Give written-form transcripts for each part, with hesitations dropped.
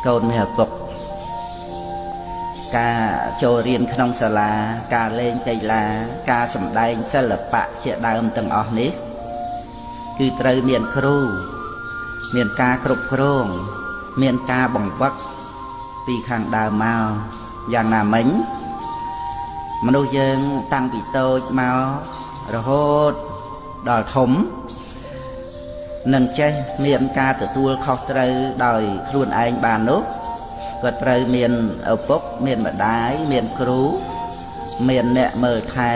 កូនមានឪពុកការចូលរៀនក្នុងសាលាការលេងកីឡាការសម្ដែងសិល្បៈជាដើមទាំងអស់នេះគឺត្រូវមានគ្រូមានការគ្រប់គ្រងមានការបង្វឹកពីខាងដើមមកយ៉ាងណាមិញមនុស្សយើងតាំងពីតូចមករហូតដល់ធំនឹងចេះមានការទទួលខុសត្រូវដោយខ្លួនឯងបាននោះក៏ត្រូវមានឪពុកមានម្ដាយមានគ្រូមានអ្នកមើលថែ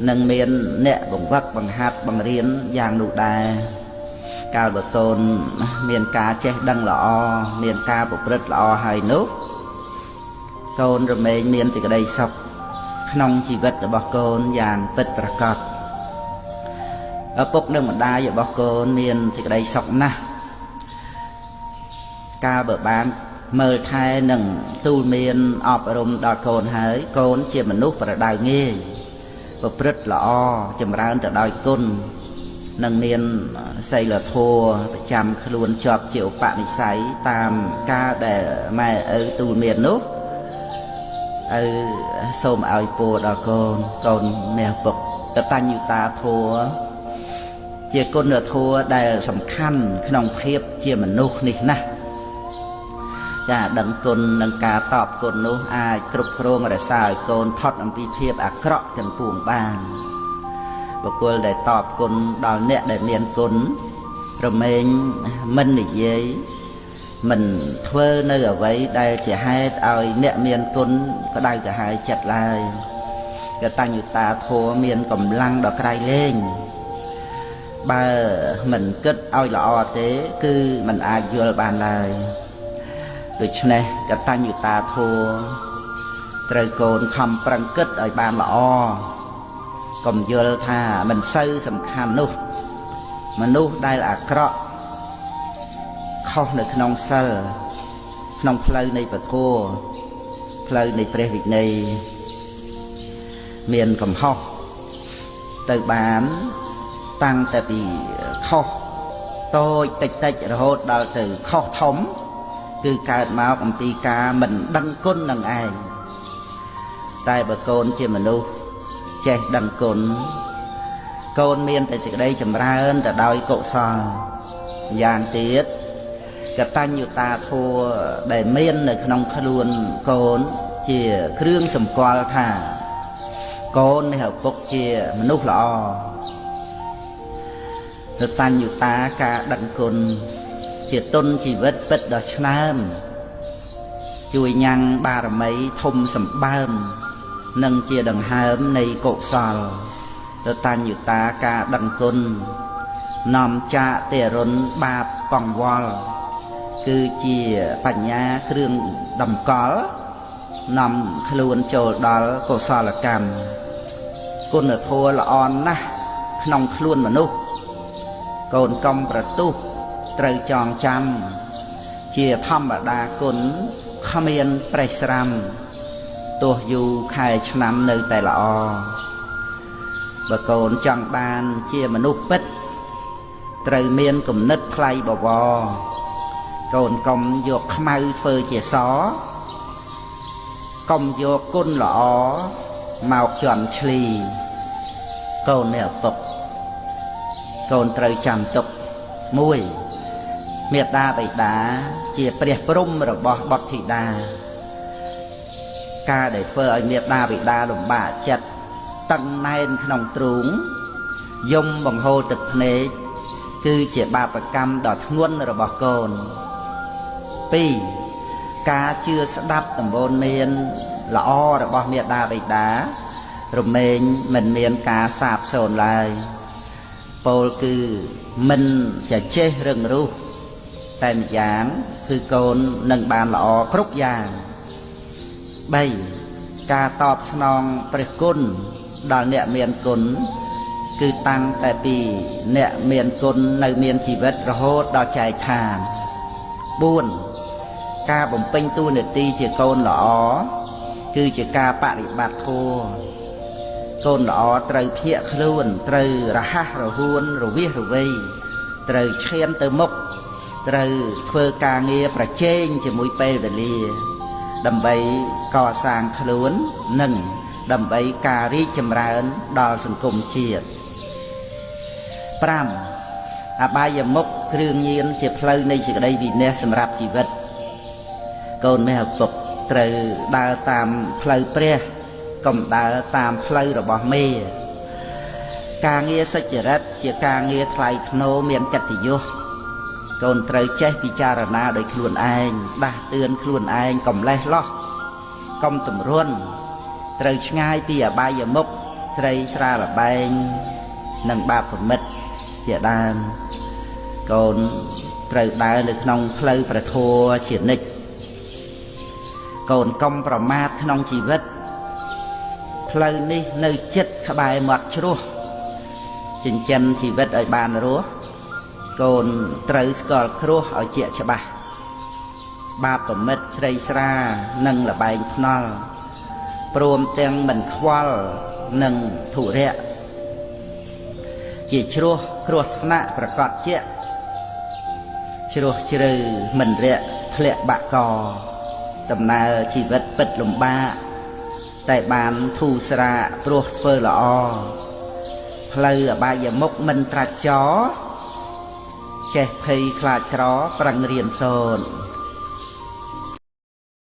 និងមានអ្នកបង្វឹកបង្ហាត់បង្រៀនយ៉ាងនោះដែរកាលបើកូនមានការចេះដឹងល្អមានការប្រព្រឹត្តល្អហើយនោះកូនរមែងមានសេចក្តីសុខក្នុងជីវិតរបស់កូនយ៉ាងពិតប្រាកដឪពុកនិងម្ដាយរបស់កូនមានសេចក្តីសុខណាស់កាលបើបានមើលថែនិងទូលមានអប់រំដល់កូនហើយកូនជាមនុស្សប្រដៅងាយប្រព្រឹត្តល្អចម្រើនទៅដោយគុណនិងមានសីលធម៌ប្រចាំខ្លួនជាប់ជាឧបនិស្ស័យតាមការដែលម៉ែឪទូលមាននោះឪសូមឲ្យពរដល់កូនមានឪពុកកតញ្ញូតាធម៌ជាគុណធម៌ដែលសំខាន់ក្នុងភាពជាមនុស្សនេះណាស់ការដឹងគុណនិងការតបគុណនោះអាចគ្រប់គ្រងរក្សាឲ្យកូនផុតអំពីភាពអាក្រក់ទាំងពួងបានបុគ្គលដែលតបគុណដល់អ្នកដែលមានគុណរមែងមិននិយាយមិនធ្វើនៅអ្វីដែលជាហេតុឲ្យអ្នកមានគុណក្តៅក្រហាយចិត្តឡើយកតញ្ញូតាធម៌មានកម្លាំងដ៏ក្រៃលែងបើមិនគិតឲ្យល្អទេគឺមិនអាចយល់បានឡើយដូច្នេះកតញ្ញូតាធម៌ត្រូវកូនខំប្រឹងគិតឲ្យបានល្អកុំយល់ថាមិនសូវសំខាន់នោះមនុស្សដែលអាក្រក់ខុសនៅក្នុងសិលក្នុងផ្លូវនៃពធផ្លូវនៃព្រះវិន័យមានកំហុសទៅបានតាំងតែពីខុសតូចតិចរហូតដល់ទៅខុសធំគឺកើតមកអំពីការមិនដឹងគុណនឹងឯងតែបើកូនជាមនុស្សចេះដឹងគុណកូនមានតែសេចក្តីចម្រើនទៅដោយកុសលយ៉ាងទៀតកតញ្ញូតាធម៌ដែលមាននៅក្នុងខ្លួនកូនជាគ្រឿងសម្គាល់ថាកូននេះឪពុកជាមនុស្សល្អកតញ្ញូតាការដឹងគុណជាទុនជីវិតពិតដ៏ឆ្នើមជួយញ៉ាំងបារមីធំសម្បើមនិងជាដង្ហើមនៃកុសលកតញ្ញូតាការដឹងគុណនាំចាកទេរុនបាបកង្វល់គឺជាបញ្ញាគ្រឿងតម្កល់នាំខ្លួនចូលដល់កុសលកម្មគុណធម៌ល្អណាស់ក្នុងខ្លួនមនុស្សកូនកុំប្រទុះត្រូវចងចាំជាធម្មតាគុណគ្មានប្រេះស្រាំទោះយូរខែឆ្នាំនៅតែល្អបើកូនចង់បានជាមនុស្សពិតត្រូវមានគំនិតថ្លៃបវរកូនកុំយកខ្មៅធ្វើជាសកុំយកគុណល្អមកជន់ឈ្លីកូននេះឪពុកកូនត្រូវចាំទុកមួយមេត្តាបិតាជាព្រះព្រំរបស់បុត្រធីតាការដែលធ្វើឲ្យមេត្តាបិតាលំបាកចិត្តតឹងណែនក្នុងទ្រូងយំបង្ហូរទឹកភ្នែកគឺជាបាបកម្មដ៏ធ្ងន់របស់កូន2ការជឿស្ដាប់ដំបូន្មានល្អរបស់មេត្តាបិតារមែងមិនមានការសាបសូន្យឡើយពោលគឺមិនចេះរឹងរូសតែម្យ៉ាងគឺកូននឹងបានល្អគ្រប់យ៉ាង3ការតបស្នងព្រះគុណដល់អ្នកមានគុណគឺតាំងតែពីអ្នកមានគុណនៅមានជីវិតរហូតដល់ចែកឋាន4ការបំពេញតួនាទីជាកូនល្អគឺជាការបប្រតិបត្តិធម៌កូនល្អត្រូវភៀកខ្លួនត្រូវរហ័សរហួនរវាសរវៃត្រូវឈានទៅមុខ ត្រូវធ្វើការងារប្រជែងជាមួយពេលវេលាដើម្បីកសាងខ្លួននិងដើម្បីការរីកចម្រើនដល់សង្គមជាតិ5អបាយមុខគ្រឿងញៀនជាផ្លូវនៃសេចក្តីវិន័យសម្រាប់ជីវិតកូនមេឪពុកត្រូវដើរតាមផ្លូវព្រះកុំដើរតាមផ្លូវរបស់មេការងារសុចរិតជាការងារថ្លៃថ្នូរមានកិត្តិយសកូនត្រូវចេះពិចារណាដោយខ្លួនឯងដាស់តឿនខ្លួនឯងកុំលេះលោះកុំទម្រុនត្រូវឆ្ងាយពីអបាយមុខស្រីស្រាលបែងនិងបាបប្រមិតជាដើមកូនត្រូវដើរនៅក្នុងផ្លូវព្រះធម៌ជានិច្ចកូនកុំប្រមាទក្នុងជីវិតផ្លូវនេះនៅជិតក្បែរមាត់ជ្រោះចិញ្ចឹមជីវិតឲ្យបានរស់កូនត្រូវស្គាល់គ្រោះឲ្យជាក់ច្បាស់បាបប្រមិតស្រីស្រានិងលបែងភ្នល់ព្រមទាំងមិនខ្វល់នឹងធុរៈជាជ្រោះគ្រោះថ្នាក់ប្រកបជាក់ជ្រោះជ្រៅមិនរាក់ធ្លាក់បាក់កដំណើរជីវិតពិតលំបាកតែបានធូរស្រាកព្រោះធ្វើល្អផ្លូវអបាយមុខមិនត្រាច់ចោចេះភ័យខ្លាចក្រប្រឹងរៀនសូត្រ